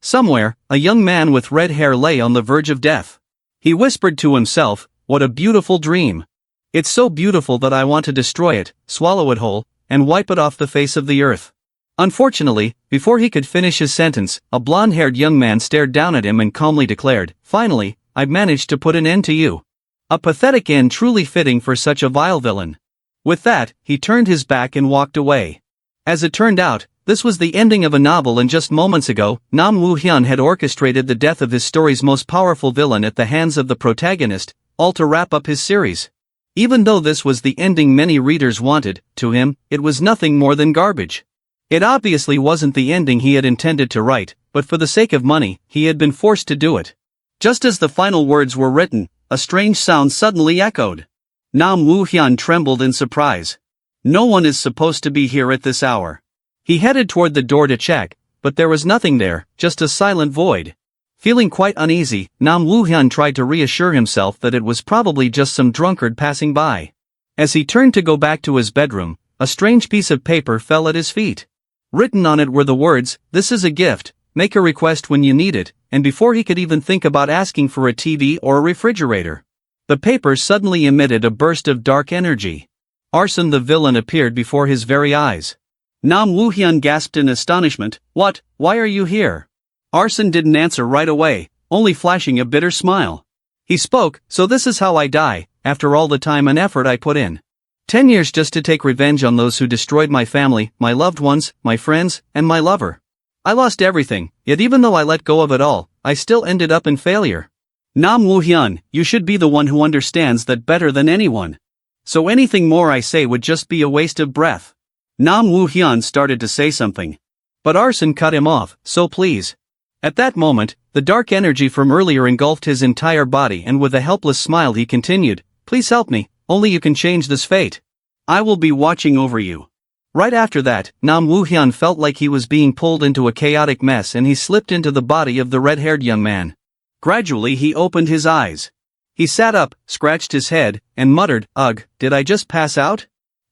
Somewhere, a young man with red hair lay on the verge of death. He whispered to himself, "What a beautiful dream. It's so beautiful that I want to destroy it, swallow it whole, and wipe it off the face of the earth." Unfortunately, before he could finish his sentence, a blonde-haired young man stared down at him and calmly declared, "Finally, I've managed to put an end to you." A pathetic end truly fitting for such a vile villain. With that, he turned his back and walked away. As it turned out, this was the ending of a novel, and just moments ago, Nam Woo-hyun had orchestrated the death of his story's most powerful villain at the hands of the protagonist, all to wrap up his series. Even though this was the ending many readers wanted, to him, it was nothing more than garbage. It obviously wasn't the ending he had intended to write, but for the sake of money, he had been forced to do it. Just as the final words were written, a strange sound suddenly echoed. Nam Woo-hyun trembled in surprise. No one is supposed to be here at this hour. He headed toward the door to check, but there was nothing there, just a silent void. Feeling quite uneasy, Nam Woo-hyun tried to reassure himself that it was probably just some drunkard passing by. As he turned to go back to his bedroom, a strange piece of paper fell at his feet. Written on it were the words, "This is a gift, make a request when you need it," and before he could even think about asking for a TV or a refrigerator, the paper suddenly emitted a burst of dark energy. Arson the villain appeared before his very eyes. Nam Woo-hyun gasped in astonishment, "What? Why are you here?" Arson didn't answer right away, only flashing a bitter smile. He spoke, "So this is how I die, after all the time and effort I put in. 10 years just to take revenge on those who destroyed my family, my loved ones, my friends, and my lover. I lost everything, yet even though I let go of it all, I still ended up in failure. Nam Woo-hyun, you should be the one who understands that better than anyone. So anything more I say would just be a waste of breath." Nam Woo-hyun started to say something, but Arson cut him off, "So please." At that moment, the dark energy from earlier engulfed his entire body, and with a helpless smile he continued, "Please help me, only you can change this fate. I will be watching over you." Right after that, Nam Woo-hyun felt like he was being pulled into a chaotic mess, and he slipped into the body of the red-haired young man. Gradually he opened his eyes. He sat up, scratched his head, and muttered, "Ugh, did I just pass out?"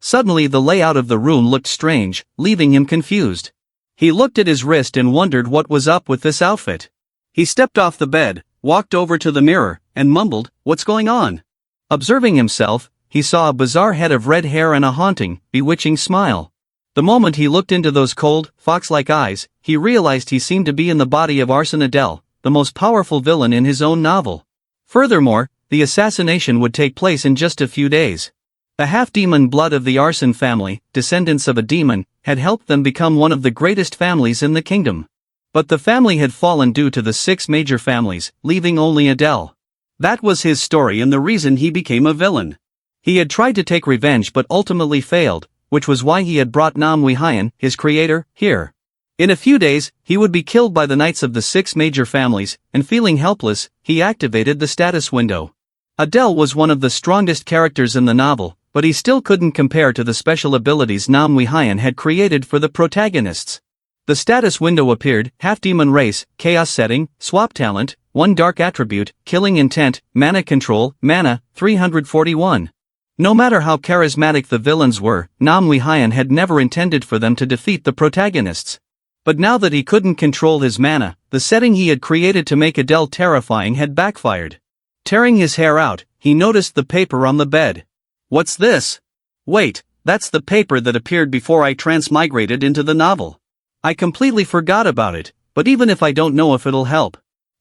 Suddenly the layout of the room looked strange, leaving him confused. He looked at his wrist and wondered what was up with this outfit. He stepped off the bed, walked over to the mirror, and mumbled, "What's going on?" Observing himself, he saw a bizarre head of red hair and a haunting, bewitching smile. The moment he looked into those cold, fox-like eyes, he realized he seemed to be in the body of Arson Adele, the most powerful villain in his own novel. Furthermore, the assassination would take place in just a few days. The half-demon blood of the Arson family, descendants of a demon, had helped them become one of the greatest families in the kingdom. But the family had fallen due to the 6 major families, leaving only Adele. That was his story and the reason he became a villain. He had tried to take revenge but ultimately failed, which was why he had brought Nam Woo-hyun, his creator, here. In a few days, he would be killed by the knights of the 6 major families, and feeling helpless, he activated the status window. Adele was one of the strongest characters in the novel, but he still couldn't compare to the special abilities Nam Woo-hyun had created for the protagonists. The status window appeared: half-demon race, chaos setting, swap talent, 1 dark attribute, killing intent, mana control, mana, 341. No matter how charismatic the villains were, Nam Woo-hyun had never intended for them to defeat the protagonists. But now that he couldn't control his mana, the setting he had created to make Adele terrifying had backfired. Tearing his hair out, he noticed the paper on the bed. "What's this? Wait, that's the paper that appeared before I transmigrated into the novel. I completely forgot about it, but even if I don't know if it'll help.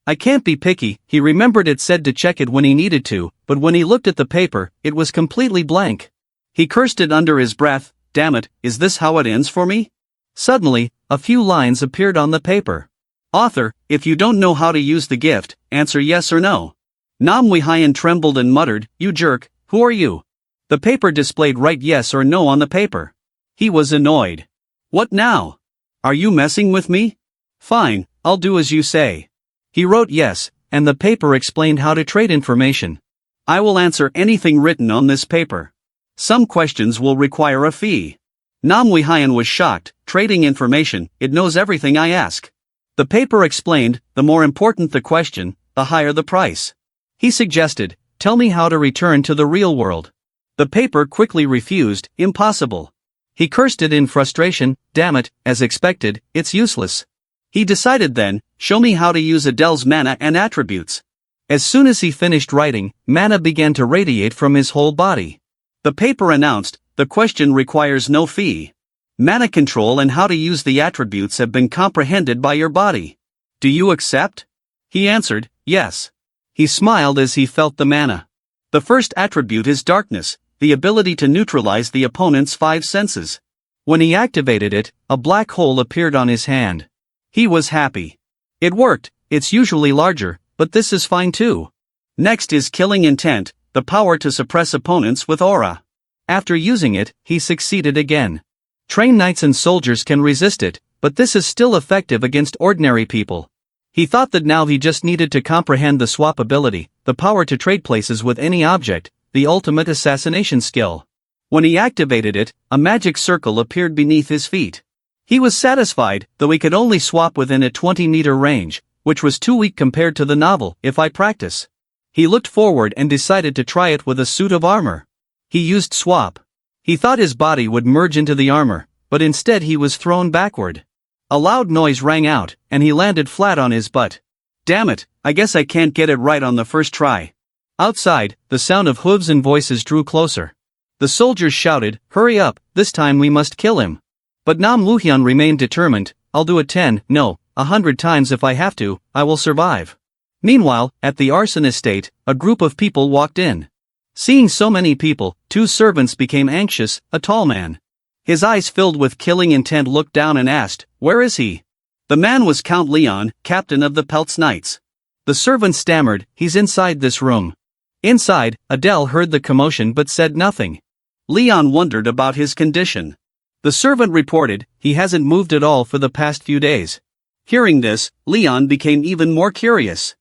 I can't be picky." He remembered it said to check it when he needed to, but when he looked at the paper, it was completely blank. He cursed it under his breath, "Damn it, is this how it ends for me?" Suddenly, a few lines appeared on the paper. "Author, if you don't know how to use the gift, answer yes or no." Nam Woo-hyun trembled and muttered, "You jerk, who are you?" The paper displayed write yes or no on the paper. He was annoyed. "What now? Are you messing with me? Fine, I'll do as you say." He wrote yes, and the paper explained how to trade information. "I will answer anything written on this paper. Some questions will require a fee." Nam Woo-hyun was shocked. "Trading information, it knows everything I ask." The paper explained, "The more important the question, the higher the price." He suggested, "Tell me how to return to the real world." The paper quickly refused, "Impossible." He cursed it in frustration, "Damn it, as expected, it's useless." He decided then, show me how to use Adele's mana and attributes. As soon as he finished writing, mana began to radiate from his whole body. The paper announced, the question requires no fee. Mana control and how to use the attributes have been comprehended by your body. Do you accept? He answered, yes. He smiled as he felt the mana. The first attribute is darkness, the ability to neutralize the opponent's 5 senses. When he activated it, a black hole appeared on his hand. He was happy. It worked, it's usually larger, but this is fine too. Next is killing intent, the power to suppress opponents with aura. After using it, he succeeded again. Trained knights and soldiers can resist it, but this is still effective against ordinary people. He thought that now he just needed to comprehend the swap ability, the power to trade places with any object, the ultimate assassination skill. When he activated it, a magic circle appeared beneath his feet. He was satisfied, though he could only swap within a 20-meter range, which was too weak compared to the novel, if I practice. He looked forward and decided to try it with a suit of armor. He used swap. He thought his body would merge into the armor, but instead he was thrown backward. A loud noise rang out, and he landed flat on his butt. Damn it, I guess I can't get it right on the first try. Outside, the sound of hooves and voices drew closer. The soldiers shouted, hurry up, this time we must kill him. But Nam Luhyun remained determined, I'll do it 10, no, 100 times if I have to, I will survive. Meanwhile, at the arson estate, a group of people walked in. Seeing so many people, 2 servants became anxious, a tall man. His eyes filled with killing intent looked down and asked, where is he? The man was Count Leon, captain of the Peltz Knights. The servant stammered, he's inside this room. Inside, Adele heard the commotion but said nothing. Leon wondered about his condition. The servant reported, he hasn't moved at all for the past few days. Hearing this, Leon became even more curious.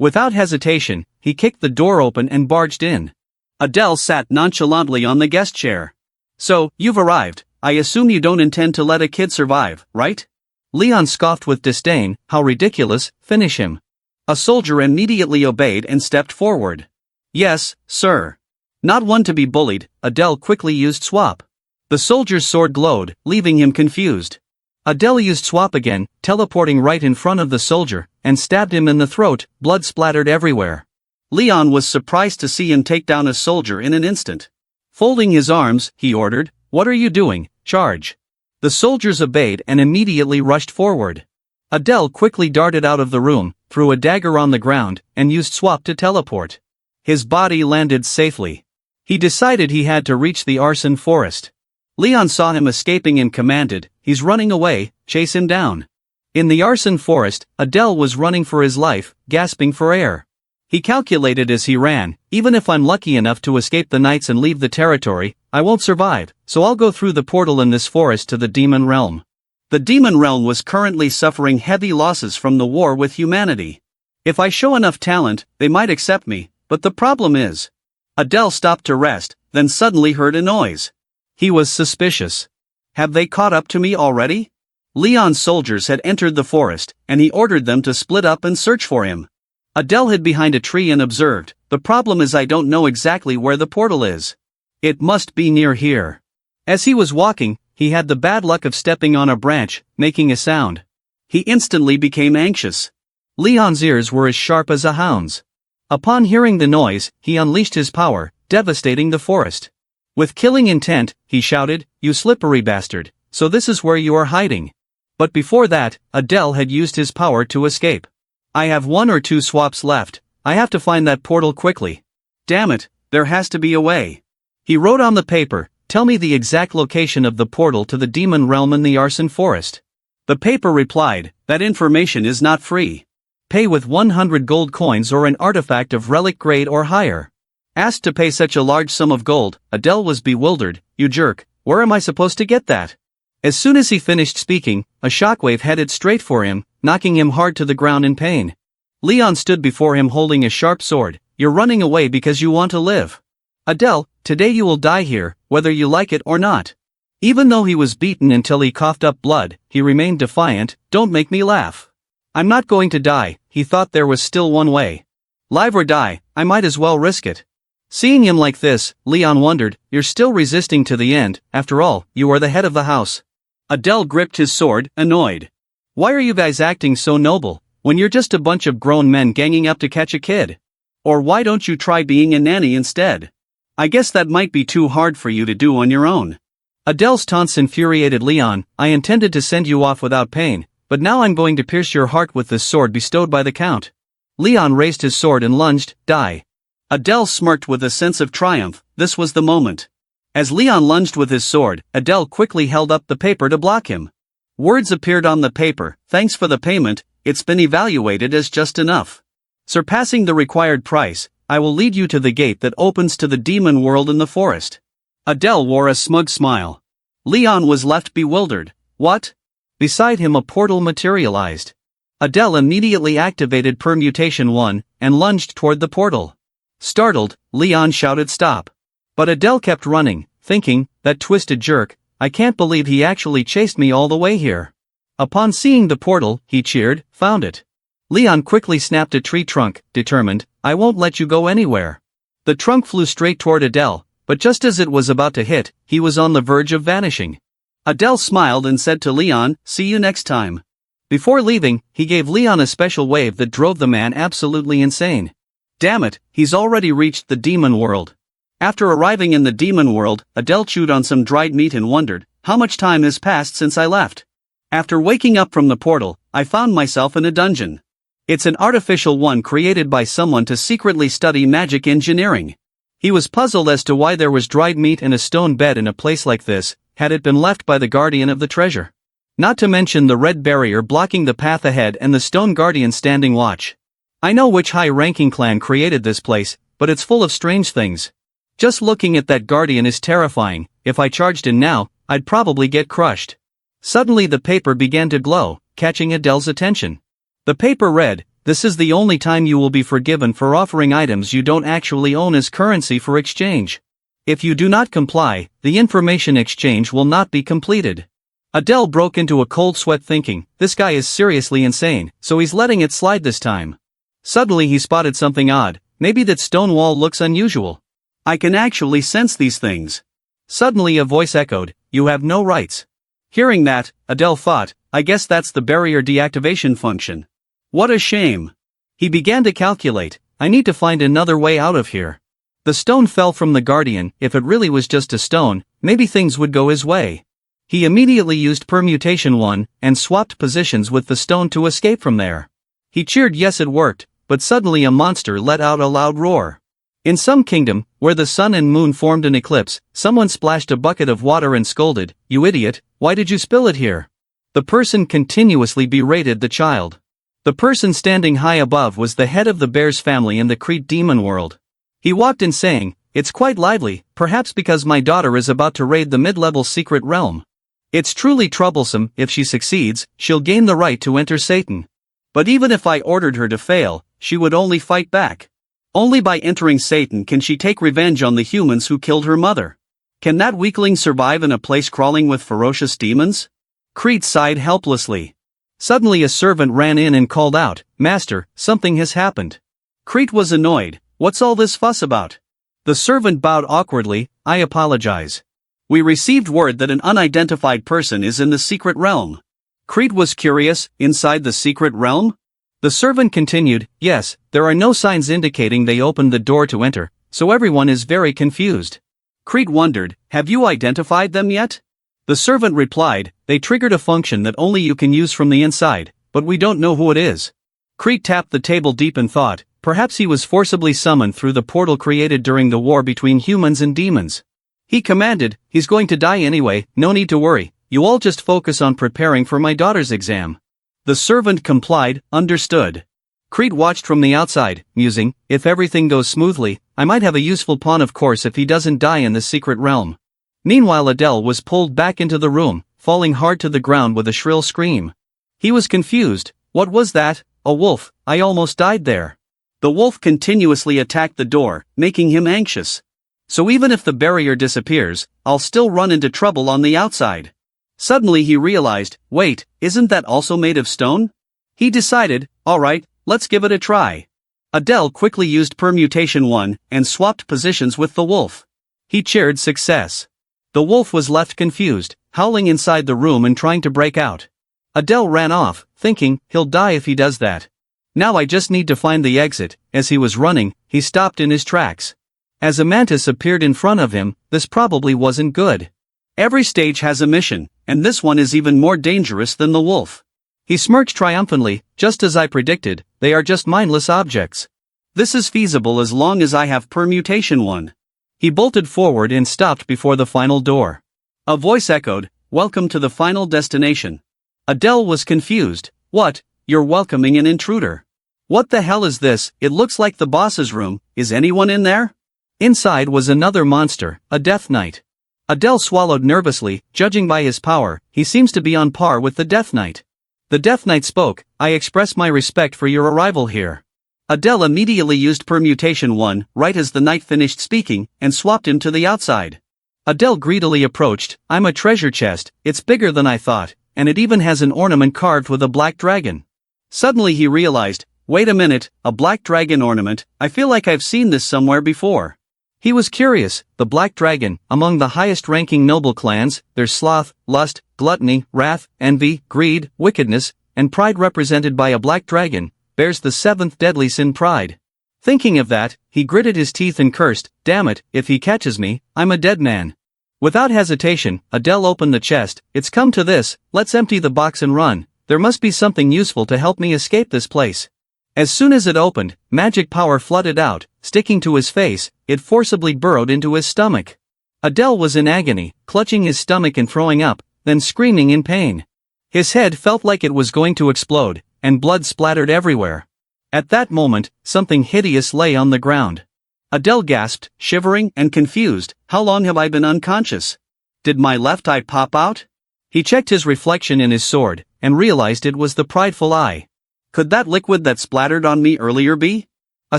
Without hesitation, he kicked the door open and barged in. Adele sat nonchalantly on the guest chair. So, you've arrived, I assume you don't intend to let a kid survive, right? Leon scoffed with disdain, how ridiculous, finish him. A soldier immediately obeyed and stepped forward. Yes, sir. Not one to be bullied, Adele quickly used swap. The soldier's sword glowed, leaving him confused. Adele used swap again, teleporting right in front of the soldier, and stabbed him in the throat, blood splattered everywhere. Leon was surprised to see him take down a soldier in an instant. Folding his arms, he ordered, what are you doing, charge. The soldiers obeyed and immediately rushed forward. Adele quickly darted out of the room, threw a dagger on the ground, and used swap to teleport. His body landed safely. He decided he had to reach the arson forest. Leon saw him escaping and commanded, he's running away, chase him down. In the arson forest, Adele was running for his life, gasping for air. He calculated as he ran, even if I'm lucky enough to escape the knights and leave the territory, I won't survive, so I'll go through the portal in this forest to the demon realm. The demon realm was currently suffering heavy losses from the war with humanity. If I show enough talent, they might accept me, but the problem is. Adele stopped to rest, then suddenly heard a noise. He was suspicious. Have they caught up to me already? Leon's soldiers had entered the forest, and he ordered them to split up and search for him. Adele hid behind a tree and observed, the problem is I don't know exactly where the portal is. It must be near here. As he was walking, he had the bad luck of stepping on a branch, making a sound. He instantly became anxious. Leon's ears were as sharp as a hound's. Upon hearing the noise, he unleashed his power, devastating the forest. With killing intent, he shouted, you slippery bastard, so this is where you are hiding. But before that, Adele had used his power to escape. I have 1 or 2 swaps left, I have to find that portal quickly. Damn it, there has to be a way. He wrote on the paper, tell me the exact location of the portal to the demon realm in the arson forest. The paper replied, that information is not free. Pay with 100 gold coins or an artifact of relic grade or higher. Asked to pay such a large sum of gold, Adele was bewildered, you jerk, where am I supposed to get that? As soon as he finished speaking, a shockwave headed straight for him, knocking him hard to the ground in pain. Leon stood before him holding a sharp sword, you're running away because you want to live. Adele, today you will die here, whether you like it or not. Even though he was beaten until he coughed up blood, he remained defiant, don't make me laugh. I'm not going to die, he thought there was still one way. Live or die, I might as well risk it. Seeing him like this, Leon wondered, you're still resisting to the end, after all, you are the head of the house. Adele gripped his sword, annoyed. Why are you guys acting so noble, when you're just a bunch of grown men ganging up to catch a kid? Or why don't you try being a nanny instead? I guess that might be too hard for you to do on your own. Adele's taunts infuriated Leon. I intended to send you off without pain, but now I'm going to pierce your heart with this sword bestowed by the Count. Leon raised his sword and lunged. Die. Adele smirked with a sense of triumph. This was the moment. As Leon lunged with his sword, Adele quickly held up the paper to block him. Words appeared on the paper. Thanks for the payment, it's been evaluated as just enough. Surpassing the required price, I will lead you to the gate that opens to the demon world in the forest. Adele wore a smug smile. Leon was left bewildered. What? Beside him a portal materialized. Adele immediately activated Permutation 1, and lunged toward the portal. Startled, Leon shouted stop. But Adele kept running, thinking, that twisted jerk, I can't believe he actually chased me all the way here. Upon seeing the portal, he cheered, found it. Leon quickly snapped a tree trunk, determined, I won't let you go anywhere. The trunk flew straight toward Adele, but just as it was about to hit, he was on the verge of vanishing. Adele smiled and said to Leon, see you next time. Before leaving, he gave Leon a special wave that drove the man absolutely insane. Damn it, he's already reached the demon world. After arriving in the demon world, Adele chewed on some dried meat and wondered, how much time has passed since I left? After waking up from the portal, I found myself in a dungeon. It's an artificial one created by someone to secretly study magic engineering. He was puzzled as to why there was dried meat and a stone bed in a place like this, had it been left by the guardian of the treasure. Not to mention the red barrier blocking the path ahead and the stone guardian standing watch. I know which high-ranking clan created this place, but it's full of strange things. Just looking at that guardian is terrifying. If I charged in now, I'd probably get crushed. Suddenly the paper began to glow, catching Adele's attention. The paper read, this is the only time you will be forgiven for offering items you don't actually own as currency for exchange. If you do not comply, the information exchange will not be completed. Adele broke into a cold sweat thinking, this guy is seriously insane, so he's letting it slide this time. Suddenly he spotted something odd, maybe that stone wall looks unusual. I can actually sense these things. Suddenly a voice echoed, you have no rights. Hearing that, Adele thought, I guess that's the barrier deactivation function. What a shame. He began to calculate, I need to find another way out of here. The stone fell from the guardian. If it really was just a stone, maybe things would go his way. He immediately used Permutation 1, and swapped positions with the stone to escape from there. He cheered yes it worked, but suddenly a monster let out a loud roar. In some kingdom, where the sun and moon formed an eclipse, someone splashed a bucket of water and scolded, you idiot, why did you spill it here? The person continuously berated the child. The person standing high above was the head of the bear's family in the Crete demon world. He walked in saying, it's quite lively, perhaps because my daughter is about to raid the mid-level secret realm. It's truly troublesome. If she succeeds, she'll gain the right to enter Satan. But even if I ordered her to fail, she would only fight back. Only by entering Satan can she take revenge on the humans who killed her mother. Can that weakling survive in a place crawling with ferocious demons? Crete sighed helplessly. Suddenly a servant ran in and called out, Master, something has happened. Crete was annoyed. What's all this fuss about? The servant bowed awkwardly, I apologize. We received word that an unidentified person is in the secret realm. Crete was curious, inside the secret realm? The servant continued, yes, there are no signs indicating they opened the door to enter, so everyone is very confused. Crete wondered, have you identified them yet? The servant replied, they triggered a function that only you can use from the inside, but we don't know who it is. Crete tapped the table deep in thought, perhaps he was forcibly summoned through the portal created during the war between humans and demons. He commanded, he's going to die anyway, no need to worry, you all just focus on preparing for my daughter's exam. The servant complied, understood. Crete watched from the outside, musing, if everything goes smoothly, I might have a useful pawn of course if he doesn't die in the secret realm. Meanwhile Adele was pulled back into the room, falling hard to the ground with a shrill scream. He was confused, what was that? A wolf, I almost died there. The wolf continuously attacked the door, making him anxious. So even if the barrier disappears, I'll still run into trouble on the outside. Suddenly he realized, wait, isn't that also made of stone? He decided, alright, let's give it a try. Adele quickly used Permutation 1, and swapped positions with the wolf. He cheered success. The wolf was left confused, howling inside the room and trying to break out. Adele ran off, thinking, he'll die if he does that. Now I just need to find the exit. As he was running, he stopped in his tracks. As a mantis appeared in front of him, this probably wasn't good. Every stage has a mission, and this one is even more dangerous than the wolf. He smirked triumphantly. Just as I predicted, they are just mindless objects. This is feasible as long as I have permutation 1. He bolted forward and stopped before the final door. A voice echoed, "Welcome to the final destination." Adele was confused. What? You're welcoming an intruder? What the hell is this? It looks like the boss's room. Is anyone in there? Inside was another monster, a Death Knight. Adele swallowed nervously. Judging by his power, he seems to be on par with the Death Knight. The Death Knight spoke, "I express my respect for your arrival here." Adele immediately used permutation 1, right as the knight finished speaking, and swapped him to the outside. Adele greedily approached. "I'm a treasure chest, it's bigger than I thought, and it even has an ornament carved with a black dragon." Suddenly he realized, wait a minute, a black dragon ornament, I feel like I've seen this somewhere before. He was curious. The black dragon, among the highest-ranking noble clans, there's sloth, lust, gluttony, wrath, envy, greed, wickedness, and pride represented by a black dragon, bears the 7th deadly sin, pride. Thinking of that, he gritted his teeth and cursed, "Damn it, if he catches me, I'm a dead man." Without hesitation, Adele opened the chest. "It's come to this, let's empty the box and run. There must be something useful to help me escape this place." As soon as it opened, magic power flooded out. Sticking to his face, it forcibly burrowed into his stomach. Adele was in agony, clutching his stomach and throwing up, then screaming in pain. His head felt like it was going to explode, and blood splattered everywhere. At that moment, something hideous lay on the ground. Adele gasped, shivering and confused. "How long have I been unconscious? Did my left eye pop out?" He checked his reflection in his sword, and realized it was the prideful eye. Could that liquid that splattered on me earlier be? A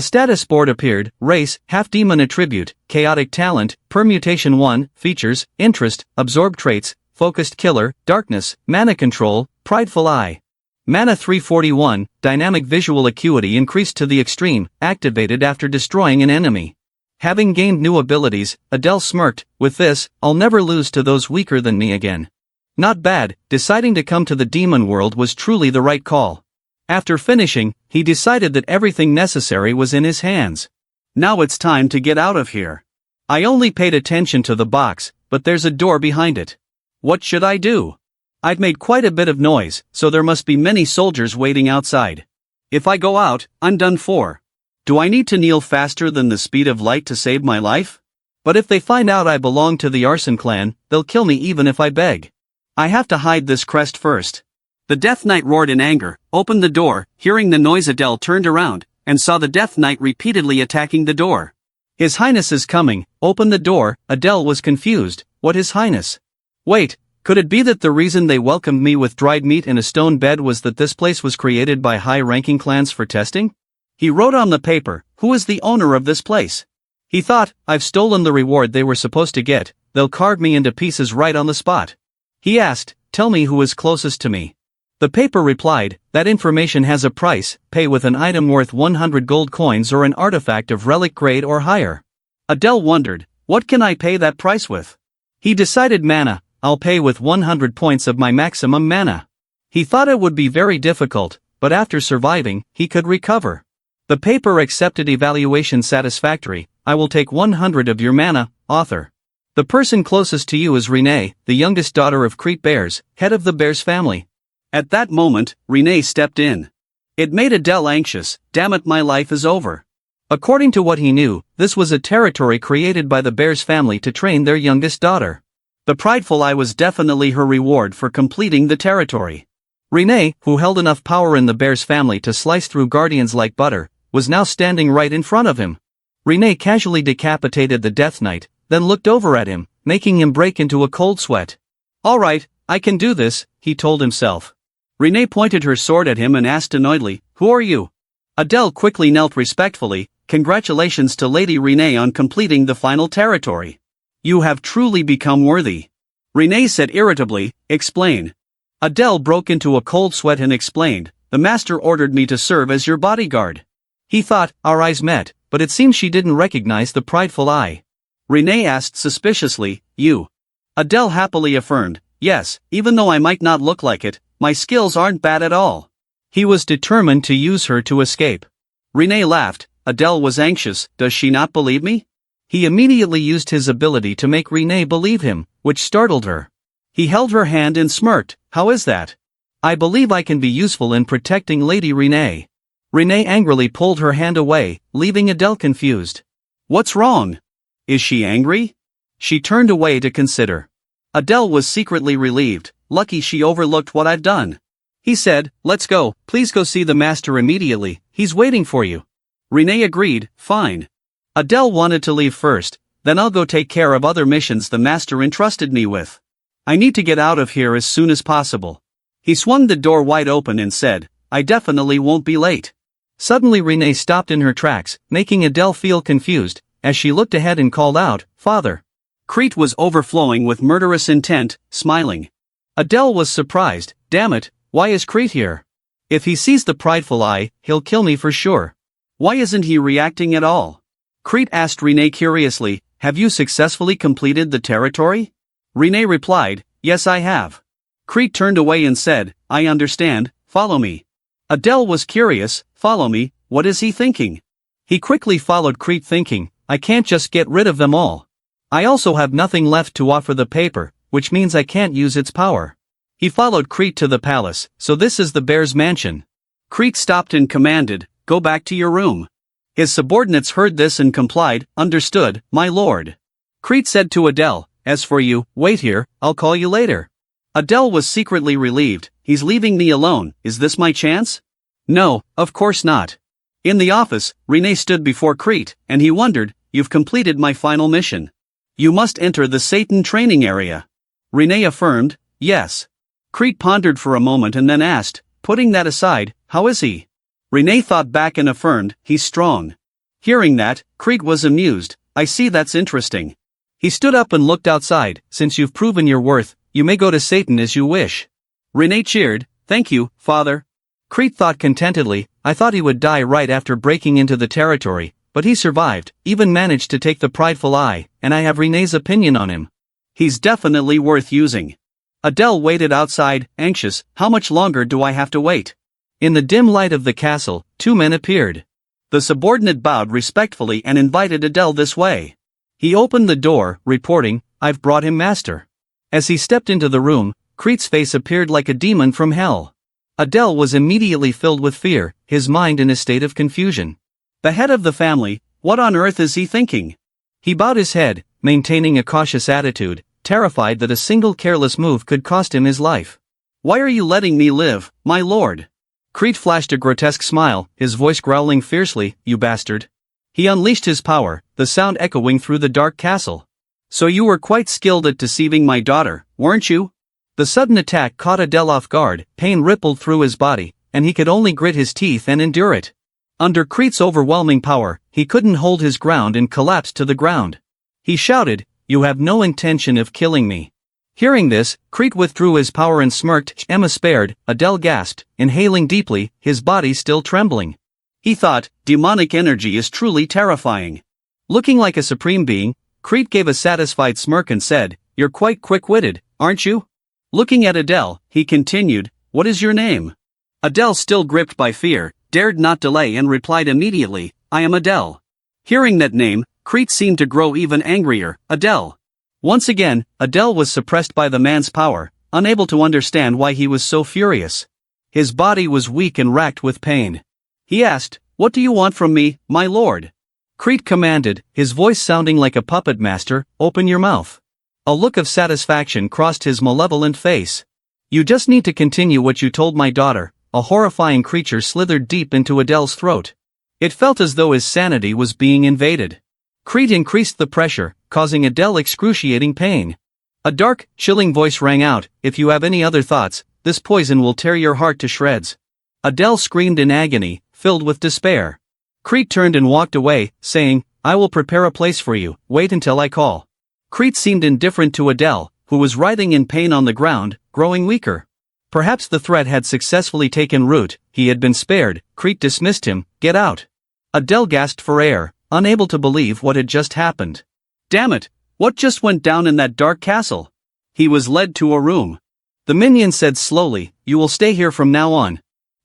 status board appeared. Race, half-demon attribute, chaotic talent, permutation 1, features, interest, absorb traits, focused killer, darkness, mana control, prideful eye. Mana 341, dynamic visual acuity increased to the extreme, activated after destroying an enemy. Having gained new abilities, Adele smirked, "With this, I'll never lose to those weaker than me again." Not bad. Deciding to come to the demon world was truly the right call. After finishing, he decided that everything necessary was in his hands. Now it's time to get out of here. I only paid attention to the box, but there's a door behind it. What should I do? I've made quite a bit of noise, so there must be many soldiers waiting outside. If I go out, I'm done for. Do I need to kneel faster than the speed of light to save my life? But if they find out I belong to the arson clan, they'll kill me even if I beg. I have to hide this crest first. The Death Knight roared in anger, opened the door. Hearing the noise, Adele turned around, and saw the Death Knight repeatedly attacking the door. "His Highness is coming, open the door." Adele was confused. What His Highness? Wait, could it be that the reason they welcomed me with dried meat in a stone bed was that this place was created by high-ranking clans for testing? He wrote on the paper, "Who is the owner of this place?" He thought, I've stolen the reward they were supposed to get, they'll carve me into pieces right on the spot. He asked, "Tell me who is closest to me." The paper replied, "That information has a price, pay with an item worth 100 gold coins or an artifact of relic grade or higher." Adele wondered, what can I pay that price with? He decided mana, I'll pay with 100 points of my maximum mana. He thought it would be very difficult, but after surviving, he could recover. The paper accepted evaluation satisfactory. I will take 100 of your mana, author. The person closest to you is Renee, the youngest daughter of Crete Bears, head of the Bears family. At that moment, Renee stepped in. It made Adele anxious. Damn it, my life is over. According to what he knew, this was a territory created by the Bears family to train their youngest daughter. The prideful eye was definitely her reward for completing the territory. Renee, who held enough power in the Bears family to slice through guardians like butter, was now standing right in front of him. Renee casually decapitated the Death Knight, then looked over at him, making him break into a cold sweat. "All right, I can do this," he told himself. Renee pointed her sword at him and asked annoyedly, "Who are you?" Adele quickly knelt respectfully. "Congratulations to Lady Renee on completing the final territory. You have truly become worthy." Renee said irritably, "Explain." Adele broke into a cold sweat and explained, "The master ordered me to serve as your bodyguard." He thought, our eyes met, but it seems she didn't recognize the prideful eye. Renee asked suspiciously, "You?" Adele happily affirmed, "Yes, even though I might not look like it, my skills aren't bad at all." He was determined to use her to escape. Renee laughed. Adele was anxious. Does she not believe me? He immediately used his ability to make Renee believe him, which startled her. He held her hand and smirked. How is that? I believe I can be useful in protecting Lady Renee. Renee angrily pulled her hand away, leaving Adele confused. What's wrong? Is she angry? She turned away to consider. Adele was secretly relieved. Lucky she overlooked what I've done. He said, let's go, please go see the master immediately, he's waiting for you. Renee agreed, fine. Adele wanted to leave first, then I'll go take care of other missions the master entrusted me with. I need to get out of here as soon as possible. He swung the door wide open and said, I definitely won't be late. Suddenly Renee stopped in her tracks, making Adele feel confused, as she looked ahead and called out, Father. Crete was overflowing with murderous intent, smiling. Adele was surprised. Damn it, why is Crete here? If he sees the prideful eye, he'll kill me for sure. Why isn't he reacting at all? Crete asked Renee curiously, have you successfully completed the territory? Renee replied, yes I have. Crete turned away and said, I understand, follow me. Adele was curious, follow me, what is he thinking? He quickly followed Crete thinking, I can't just get rid of them all. I also have nothing left to offer the paper, which means I can't use its power. He followed Crete to the palace, so this is the bear's mansion. Crete stopped and commanded, go back to your room. His subordinates heard this and complied, understood, my lord. Crete said to Adele, as for you, wait here, I'll call you later. Adele was secretly relieved, he's leaving me alone, is this my chance? No, of course not. In the office, Renee stood before Crete, and he wondered, you've completed my final mission. You must enter the Satan training area. Renee affirmed, yes. Crete pondered for a moment and then asked, putting that aside, how is he? Renee thought back and affirmed, he's strong. Hearing that, Crete was amused, I see that's interesting. He stood up and looked outside, since you've proven your worth, you may go to Satan as you wish. Renee cheered, thank you, father. Crete thought contentedly, I thought he would die right after breaking into the territory, but he survived, even managed to take the prideful eye, and I have Renee's opinion on him. He's definitely worth using. Adele waited outside, anxious, how much longer do I have to wait? In the dim light of the castle, two men appeared. The subordinate bowed respectfully and invited Adele this way. He opened the door, reporting, I've brought him master. As he stepped into the room, Crete's face appeared like a demon from hell. Adele was immediately filled with fear, his mind in a state of confusion. The head of the family, what on earth is he thinking? He bowed his head, maintaining a cautious attitude, terrified that a single careless move could cost him his life. Why are you letting me live, my lord? Crete flashed a grotesque smile, his voice growling fiercely, you bastard. He unleashed his power, the sound echoing through the dark castle. So you were quite skilled at deceiving my daughter, weren't you? The sudden attack caught Adele off guard, pain rippled through his body, and he could only grit his teeth and endure it. Under Crete's overwhelming power, he couldn't hold his ground and collapsed to the ground. He shouted, you have no intention of killing me. Hearing this, Crete withdrew his power and smirked. Emma spared, Adele gasped, inhaling deeply, his body still trembling. He thought, demonic energy is truly terrifying. Looking like a supreme being, Crete gave a satisfied smirk and said, you're quite quick-witted, aren't you? Looking at Adele, he continued, what is your name? Adele, still gripped by fear, dared not delay and replied immediately, I am Adele. Hearing that name, Crete seemed to grow even angrier, Adele. Once again, Adele was suppressed by the man's power, unable to understand why he was so furious. His body was weak and racked with pain. He asked, what do you want from me, my lord? Crete commanded, his voice sounding like a puppet master, open your mouth. A look of satisfaction crossed his malevolent face. You just need to continue what you told my daughter. A horrifying creature slithered deep into Adele's throat. It felt as though his sanity was being invaded. Crete increased the pressure, causing Adele excruciating pain. A dark, chilling voice rang out, if you have any other thoughts, this poison will tear your heart to shreds. Adele screamed in agony, filled with despair. Crete turned and walked away, saying, I will prepare a place for you, wait until I call. Crete seemed indifferent to Adele, who was writhing in pain on the ground, growing weaker. Perhaps the threat had successfully taken root, he had been spared. Crete dismissed him, get out. Adele gasped for air, unable to believe what had just happened. Damn it, what just went down in that dark castle? He was led to a room. The minion said slowly, you will stay here from now on.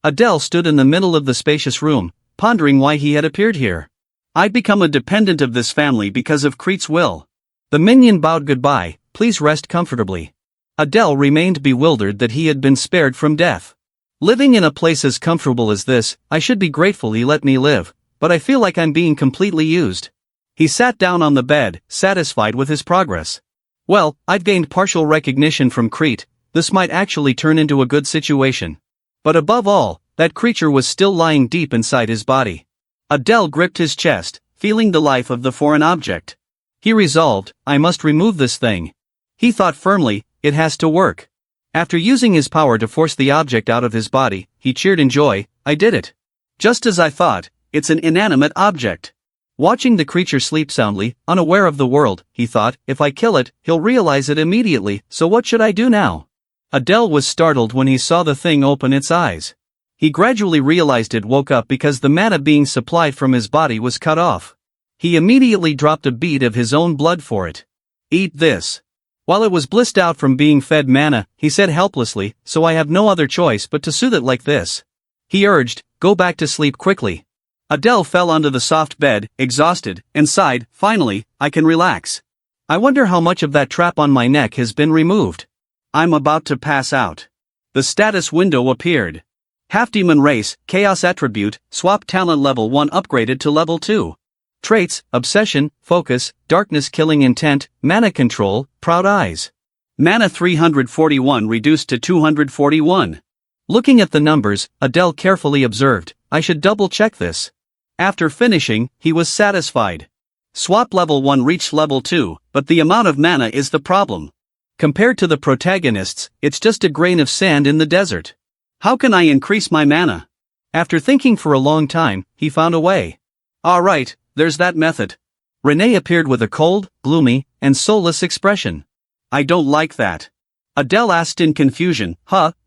Adele stood in the middle of the spacious room, pondering why he had appeared here. I'd become a dependent of this family because of Creet's will. The minion bowed goodbye, please rest comfortably. Adele remained bewildered that he had been spared from death. Living in a place as comfortable as this, I should be grateful he let me live, but I feel like I'm being completely used. He sat down on the bed, satisfied with his progress. Well, I've gained partial recognition from Creet, this might actually turn into a good situation. But above all, that creature was still lying deep inside his body. Adele gripped his chest, feeling the life of the foreign object. He resolved, I must remove this thing. He thought firmly, it has to work. After using his power to force the object out of his body, he cheered in joy, I did it. Just as I thought, it's an inanimate object. Watching the creature sleep soundly, unaware of the world, he thought, if I kill it, he'll realize it immediately, so what should I do now? Adele was startled when he saw the thing open its eyes. He gradually realized it woke up because the mana being supplied from his body was cut off. He immediately dropped a bead of his own blood for it. Eat this. While it was blissed out from being fed mana, he said helplessly, so I have no other choice but to soothe it like this. He urged, go back to sleep quickly. Adele fell onto the soft bed, exhausted, and sighed, finally, I can relax. I wonder how much of that trap on my neck has been removed. I'm about to pass out. The status window appeared. Half-demon race, chaos attribute, swap talent level 1 upgraded to level 2. Traits, obsession, focus, darkness killing intent, mana control, proud eyes. Mana 341 reduced to 241. Looking at the numbers, Adele carefully observed, I should double check this. After finishing, he was satisfied. Swap level 1 reached level 2, but the amount of mana is the problem. Compared to the protagonists, it's just a grain of sand in the desert. How can I increase my mana? After thinking for a long time, he found a way. Alright, there's that method. Renee appeared with a cold, gloomy, and soulless expression. I don't like that. Adele asked in confusion,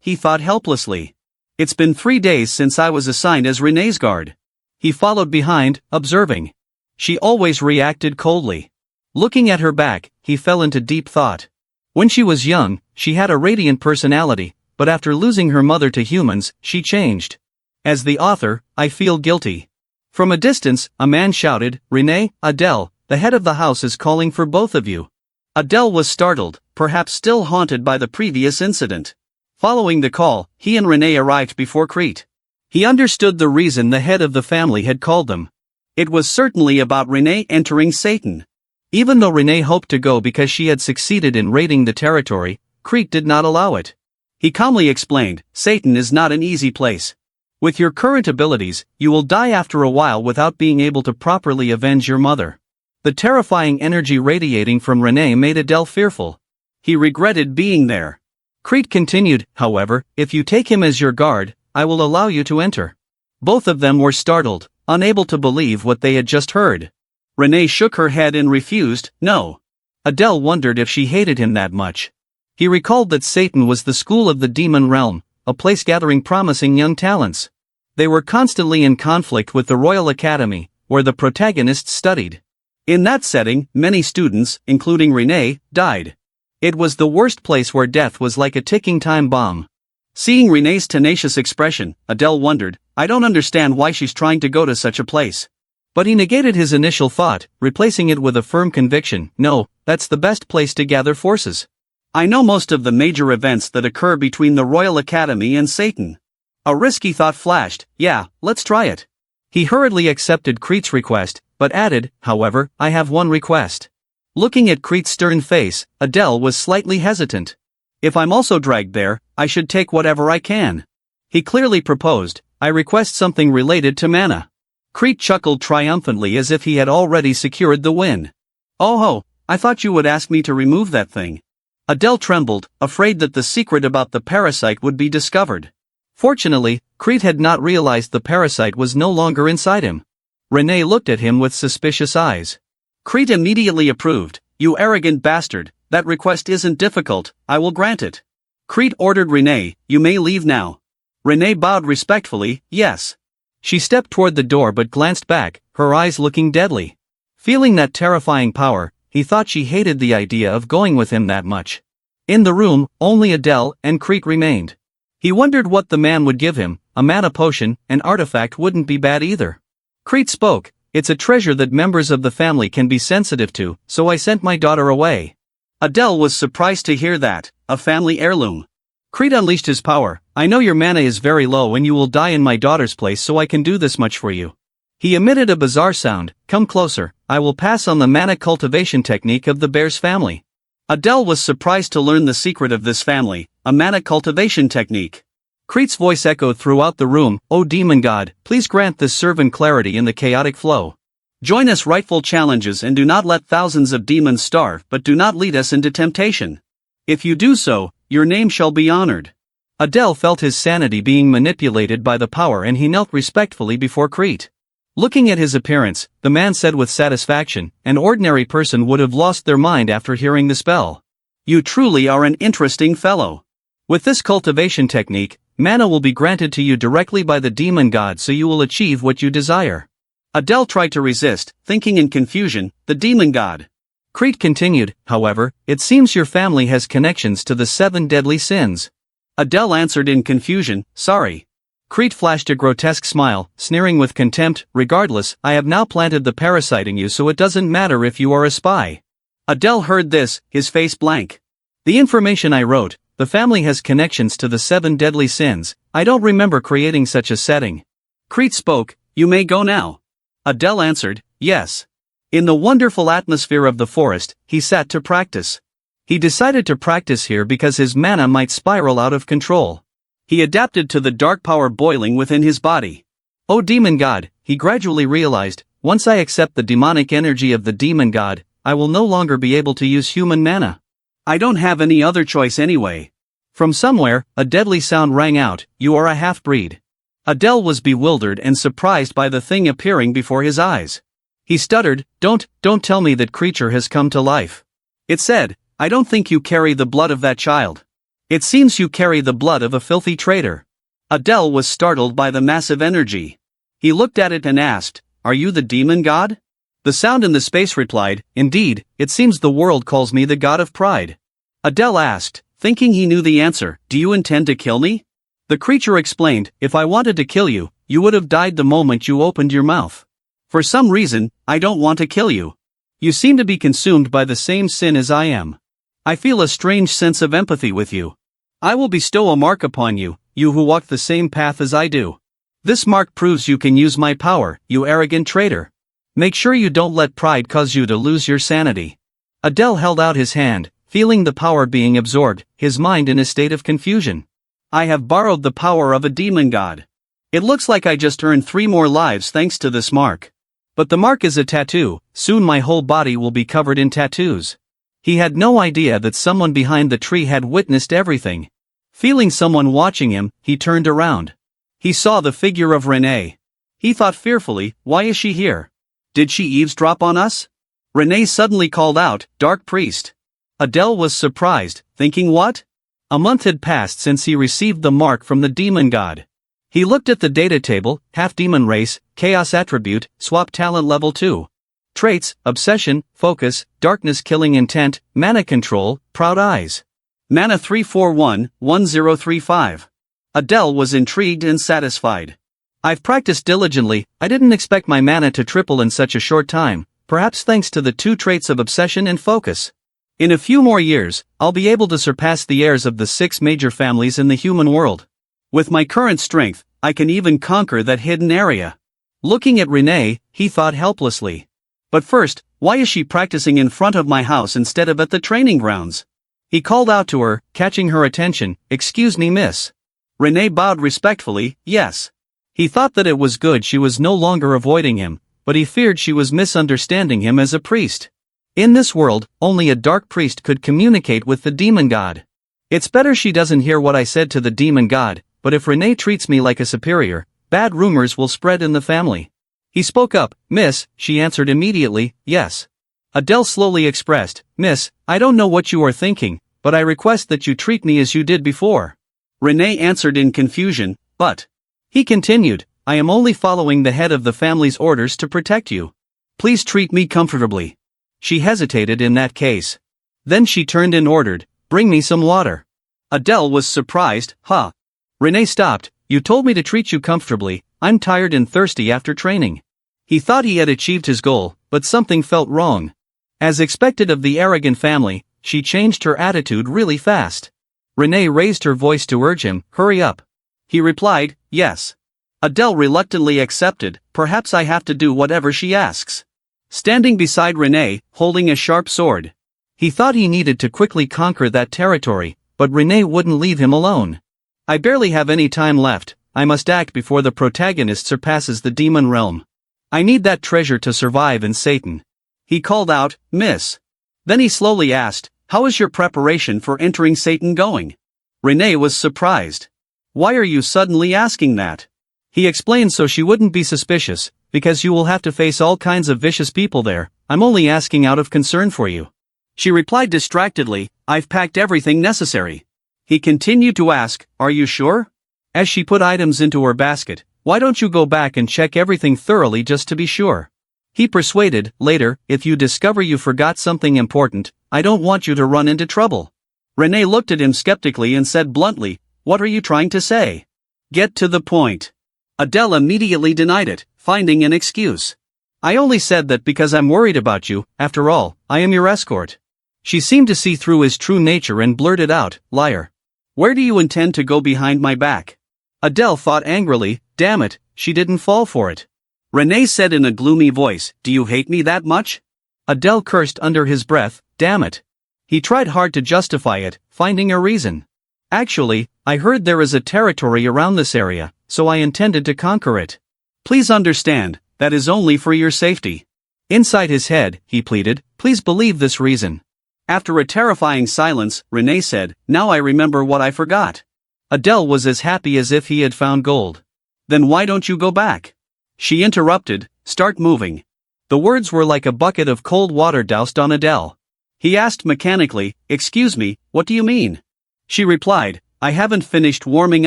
he thought helplessly. It's been 3 days since I was assigned as Renee's guard. He followed behind, observing. She always reacted coldly. Looking at her back, he fell into deep thought. When she was young, she had a radiant personality, but after losing her mother to humans, she changed. As the author, I feel guilty. From a distance, a man shouted, Renee, Adele, the head of the house is calling for both of you. Adele was startled, perhaps still haunted by the previous incident. Following the call, he and Renee arrived before Creet. He understood the reason the head of the family had called them. It was certainly about Renee entering Satan. Even though Renee hoped to go because she had succeeded in raiding the territory, Creet did not allow it. He calmly explained, Satan is not an easy place. With your current abilities, you will die after a while without being able to properly avenge your mother. The terrifying energy radiating from Renee made Adele fearful. He regretted being there. Creet continued, however, if you take him as your guard, I will allow you to enter. Both of them were startled, unable to believe what they had just heard. Renee shook her head and refused, no. Adele wondered if she hated him that much. He recalled that Satan was the school of the demon realm, a place gathering promising young talents. They were constantly in conflict with the Royal Academy, where the protagonists studied. In that setting, many students, including Renee, died. It was the worst place where death was like a ticking time bomb. Seeing Renee's tenacious expression, Adele wondered, I don't understand why she's trying to go to such a place. But he negated his initial thought, replacing it with a firm conviction, no, that's the best place to gather forces. I know most of the major events that occur between the Royal Academy and Satan. A risky thought flashed, yeah, let's try it. He hurriedly accepted Creet's request, but added, however, I have one request. Looking at Creet's stern face, Adele was slightly hesitant. If I'm also dragged there, I should take whatever I can. He clearly proposed, I request something related to mana. Creet chuckled triumphantly as if he had already secured the win. Oh ho, I thought you would ask me to remove that thing. Adele trembled, afraid that the secret about the parasite would be discovered. Fortunately, Creet had not realized the parasite was no longer inside him. Renee looked at him with suspicious eyes. Creet immediately approved, you arrogant bastard, that request isn't difficult, I will grant it. Creet ordered Renee, you may leave now. Renee bowed respectfully, yes. She stepped toward the door but glanced back, her eyes looking deadly. Feeling that terrifying power, he thought she hated the idea of going with him that much. In the room, only Adele and Creet remained. He wondered what the man would give him, a mana potion, an artifact wouldn't be bad either. Crete spoke, it's a treasure that members of the family can be sensitive to, so I sent my daughter away. Adele was surprised to hear that, a family heirloom. Crete unleashed his power, I know your mana is very low and you will die in my daughter's place, so I can do this much for you. He emitted a bizarre sound, come closer, I will pass on the mana cultivation technique of the bear's family. Adele was surprised to learn the secret of this family, a mana cultivation technique. Crete's voice echoed throughout the room, O demon god, please grant this servant clarity in the chaotic flow. Join us rightful challenges and do not let thousands of demons starve, but do not lead us into temptation. If you do so, your name shall be honored. Adele felt his sanity being manipulated by the power and he knelt respectfully before Crete. Looking at his appearance, the man said with satisfaction, an ordinary person would have lost their mind after hearing the spell. You truly are an interesting fellow. With this cultivation technique, mana will be granted to you directly by the demon god, so you will achieve what you desire. Adele tried to resist, thinking in confusion, the demon god. Crete continued, however, it seems your family has connections to the 7 deadly sins. Adele answered in confusion, sorry. Crete flashed a grotesque smile, sneering with contempt, regardless, I have now planted the parasite in you, so it doesn't matter if you are a spy. Adele heard this, his face blank. The information I wrote, the family has connections to the 7 deadly sins, I don't remember creating such a setting. Crete spoke, you may go now. Adele answered, yes. In the wonderful atmosphere of the forest, he sat to practice. He decided to practice here because his mana might spiral out of control. He adapted to the dark power boiling within his body. O demon god, he gradually realized, once I accept the demonic energy of the demon god, I will no longer be able to use human mana. I don't have any other choice anyway. From somewhere, a deadly sound rang out, you are a half-breed. Adele was bewildered and surprised by the thing appearing before his eyes. He stuttered, don't tell me that creature has come to life. It said, I don't think you carry the blood of that child. It seems you carry the blood of a filthy traitor. Adele was startled by the massive energy. He looked at it and asked, are you the demon god? The sound in the space replied, indeed, it seems the world calls me the god of pride. Adele asked, thinking he knew the answer, do you intend to kill me? The creature explained, if I wanted to kill you, you would have died the moment you opened your mouth. For some reason, I don't want to kill you. You seem to be consumed by the same sin as I am. I feel a strange sense of empathy with you. I will bestow a mark upon you, you who walk the same path as I do. This mark proves you can use my power, you arrogant traitor. Make sure you don't let pride cause you to lose your sanity. Adele held out his hand, feeling the power being absorbed, his mind in a state of confusion. I have borrowed the power of a demon god. It looks like I just earned 3 more lives thanks to this mark. But the mark is a tattoo, soon my whole body will be covered in tattoos. He had no idea that someone behind the tree had witnessed everything. Feeling someone watching him, he turned around. He saw the figure of Renee. He thought fearfully, why is she here? Did she eavesdrop on us? Renee suddenly called out, Dark Priest. Adele was surprised, thinking what? A month had passed since he received the mark from the demon god. He looked at the data table, half-demon race, chaos attribute, swap talent level 2. Traits, obsession, focus, darkness killing intent, mana control, proud eyes. Mana 341-1035. Adele was intrigued and satisfied. I've practiced diligently, I didn't expect my mana to triple in such a short time, perhaps thanks to the 2 traits of obsession and focus. In a few more years, I'll be able to surpass the heirs of the 6 major families in the human world. With my current strength, I can even conquer that hidden area. Looking at Renee, he thought helplessly. But first, why is she practicing in front of my house instead of at the training grounds? He called out to her, catching her attention, excuse me miss. Renee bowed respectfully, yes. He thought that it was good she was no longer avoiding him, but he feared she was misunderstanding him as a priest. In this world, only a dark priest could communicate with the demon god. It's better she doesn't hear what I said to the demon god, but if Renee treats me like a superior, bad rumors will spread in the family. He spoke up, Miss, she answered immediately, yes. Adele slowly expressed, Miss, I don't know what you are thinking, but I request that you treat me as you did before. Renee answered in confusion, but. He continued, I am only following the head of the family's orders to protect you. Please treat me comfortably. She hesitated in that case. Then she turned and ordered, bring me some water. Adele was surprised, huh? Renee stopped, You told me to treat you comfortably. I'm tired and thirsty after training. He thought he had achieved his goal, but something felt wrong. As expected of the arrogant family, she changed her attitude really fast. Renee raised her voice to urge him, hurry up. He replied, yes. Adele reluctantly accepted, perhaps I have to do whatever she asks. Standing beside Renee, holding a sharp sword. He thought he needed to quickly conquer that territory, but Renee wouldn't leave him alone. I barely have any time left, I must act before the protagonist surpasses the demon realm. I need that treasure to survive in Satan. He called out, Miss. Then he slowly asked, how is your preparation for entering Satan going? Renee was surprised. Why are you suddenly asking that? He explained so she wouldn't be suspicious, because you will have to face all kinds of vicious people there, I'm only asking out of concern for you. She replied distractedly, I've packed everything necessary. He continued to ask, are you sure? As she put items into her basket, why don't you go back and check everything thoroughly just to be sure? He persuaded, later, if you discover you forgot something important, I don't want you to run into trouble. Renee looked at him skeptically and said bluntly, what are you trying to say? Get to the point. Adele immediately denied it, finding an excuse. I only said that because I'm worried about you, after all, I am your escort. She seemed to see through his true nature and blurted out, liar. Where do you intend to go behind my back? Adele thought angrily, damn it, she didn't fall for it. Renee said in a gloomy voice, do you hate me that much? Adele cursed under his breath, damn it. He tried hard to justify it, finding a reason. Actually, I heard there is a territory around this area, so I intended to conquer it. Please understand, that is only for your safety. Inside his head, he pleaded, please believe this reason. After a terrifying silence, Renee said, now I remember what I forgot. Adele was as happy as if he had found gold. Then why don't you go back? She interrupted, start moving. The words were like a bucket of cold water doused on Adele. He asked mechanically, excuse me, what do you mean? She replied, I haven't finished warming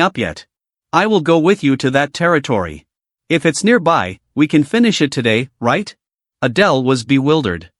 up yet. I will go with you to that territory. If it's nearby, we can finish it today, right? Adele was bewildered.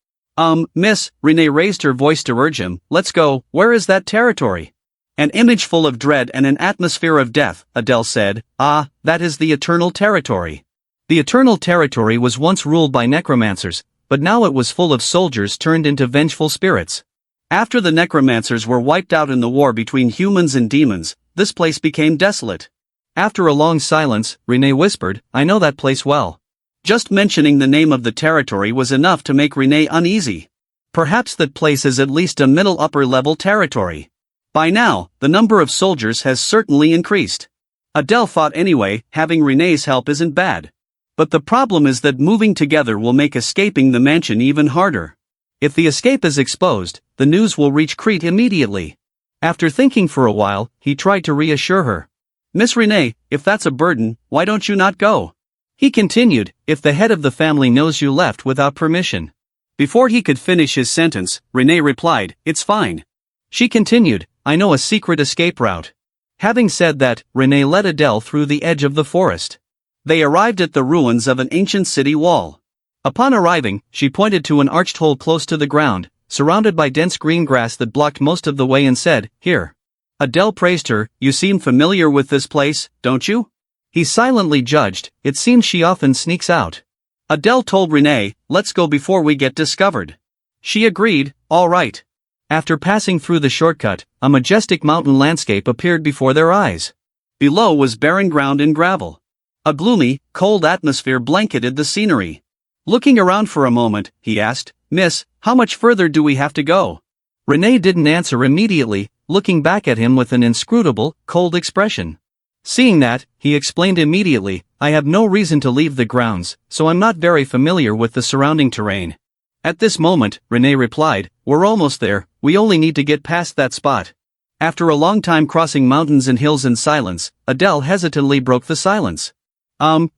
Miss, Renee raised her voice to urge him, let's go, where is that territory? An image full of dread and an atmosphere of death, Adele said, that is the Eternal Territory. The Eternal Territory was once ruled by necromancers, but now it was full of soldiers turned into vengeful spirits. After the necromancers were wiped out in the war between humans and demons, this place became desolate. After a long silence, Renee whispered, I know that place well. Just mentioning the name of the territory was enough to make Renee uneasy. Perhaps that place is at least a middle upper level territory. By now, the number of soldiers has certainly increased. Adele thought anyway, having Renee's help isn't bad. But the problem is that moving together will make escaping the mansion even harder. If the escape is exposed, the news will reach Crete immediately. After thinking for a while, he tried to reassure her. Miss Renee, if that's a burden, why don't you not go? He continued, if the head of the family knows you left without permission. Before he could finish his sentence, Renee replied, it's fine. She continued, I know a secret escape route. Having said that, Renee led Adele through the edge of the forest. They arrived at the ruins of an ancient city wall. Upon arriving, she pointed to an arched hole close to the ground, surrounded by dense green grass that blocked most of the way and said, here. Adele praised her, you seem familiar with this place, don't you? He silently judged, it seems she often sneaks out. Adele told Renee, let's go before we get discovered. She agreed, all right. After passing through the shortcut, a majestic mountain landscape appeared before their eyes. Below was barren ground and gravel. A gloomy, cold atmosphere blanketed the scenery. Looking around for a moment, he asked, Miss, how much further do we have to go? Renee didn't answer immediately, looking back at him with an inscrutable, cold expression. Seeing that, he explained immediately, I have no reason to leave the grounds, so I'm not very familiar with the surrounding terrain. At this moment, Renee replied, we're almost there, we only need to get past that spot. After a long time crossing mountains and hills in silence, Adele hesitantly broke the silence.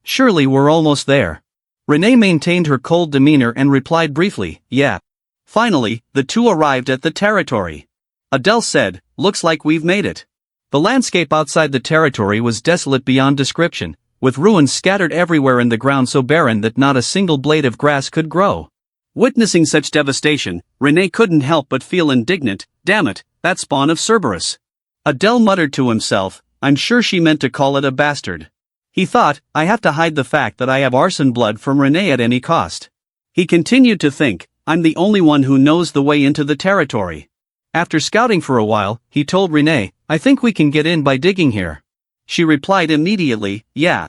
Surely we're almost there. Renee maintained her cold demeanor and replied briefly, yeah. Finally, the two arrived at the territory. Adele said, looks like we've made it. The landscape outside the territory was desolate beyond description, with ruins scattered everywhere in the ground so barren that not a single blade of grass could grow. Witnessing such devastation, Renee couldn't help but feel indignant, damn it, that spawn of Cerberus. Adele muttered to himself, I'm sure she meant to call it a bastard. He thought, I have to hide the fact that I have arson blood from Renee at any cost. He continued to think, I'm the only one who knows the way into the territory. After scouting for a while, he told Renee, I think we can get in by digging here. She replied immediately, yeah.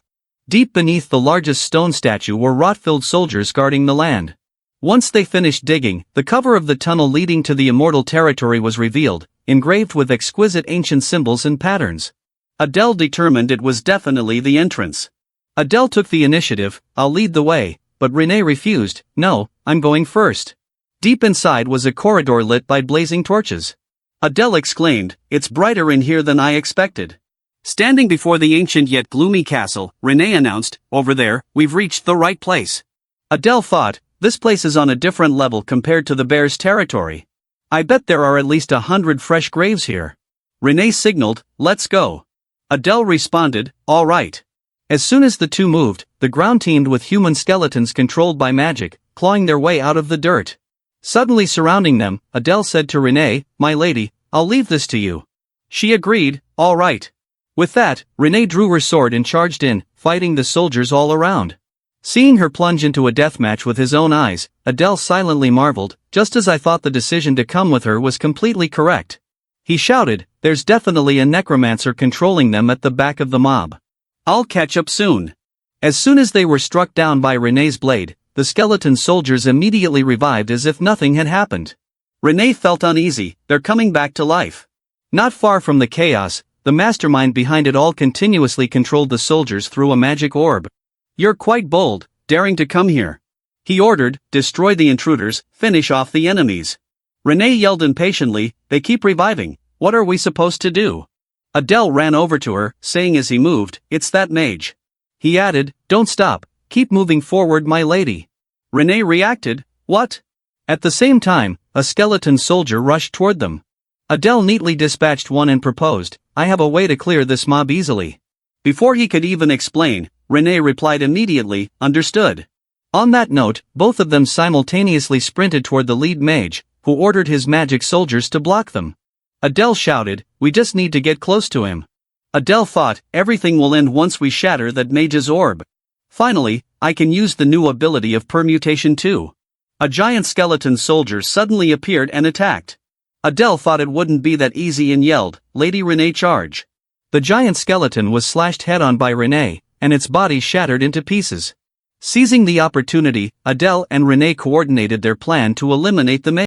Deep beneath the largest stone statue were rot-filled soldiers guarding the land. Once they finished digging, the cover of the tunnel leading to the immortal territory was revealed, engraved with exquisite ancient symbols and patterns. Adele determined it was definitely the entrance. Adele took the initiative, I'll lead the way, but Renee refused, no, I'm going first. Deep inside was a corridor lit by blazing torches. Adele exclaimed, it's brighter in here than I expected. Standing before the ancient yet gloomy castle, Renee announced, over there, we've reached the right place. Adele thought, this place is on a different level compared to the bear's territory. I bet there are at least 100 fresh graves here. Renee signaled, let's go. Adele responded, all right. As soon as the two moved, the ground teemed with human skeletons controlled by magic, clawing their way out of the dirt. Suddenly surrounding them, Adele said to Renee, my lady, I'll leave this to you. She agreed, all right. With that, Renee drew her sword and charged in, fighting the soldiers all around. Seeing her plunge into a deathmatch with his own eyes, Adele silently marveled, just as I thought the decision to come with her was completely correct. He shouted, there's definitely a necromancer controlling them at the back of the mob. I'll catch up soon. As soon as they were struck down by Renee's blade, the skeleton soldiers immediately revived as if nothing had happened. Renee felt uneasy, they're coming back to life. Not far from the chaos, the mastermind behind it all continuously controlled the soldiers through a magic orb. You're quite bold, daring to come here. He ordered, destroy the intruders, finish off the enemies. Renee yelled impatiently, they keep reviving, what are we supposed to do? Adele ran over to her, saying as he moved, it's that mage. He added, don't stop, keep moving forward my lady. Renee reacted, what? At the same time, a skeleton soldier rushed toward them. Adele neatly dispatched one and proposed, I have a way to clear this mob easily. Before he could even explain, Renee replied immediately, understood. On that note, both of them simultaneously sprinted toward the lead mage, who ordered his magic soldiers to block them. Adele shouted, we just need to get close to him. Adele thought, everything will end once we shatter that mage's orb. Finally, I can use the new ability of permutation too. A giant skeleton soldier suddenly appeared and attacked. Adele thought it wouldn't be that easy and yelled, Lady Renee charge. The giant skeleton was slashed head-on by Renee, and its body shattered into pieces. Seizing the opportunity, Adele and Renee coordinated their plan to eliminate the mage.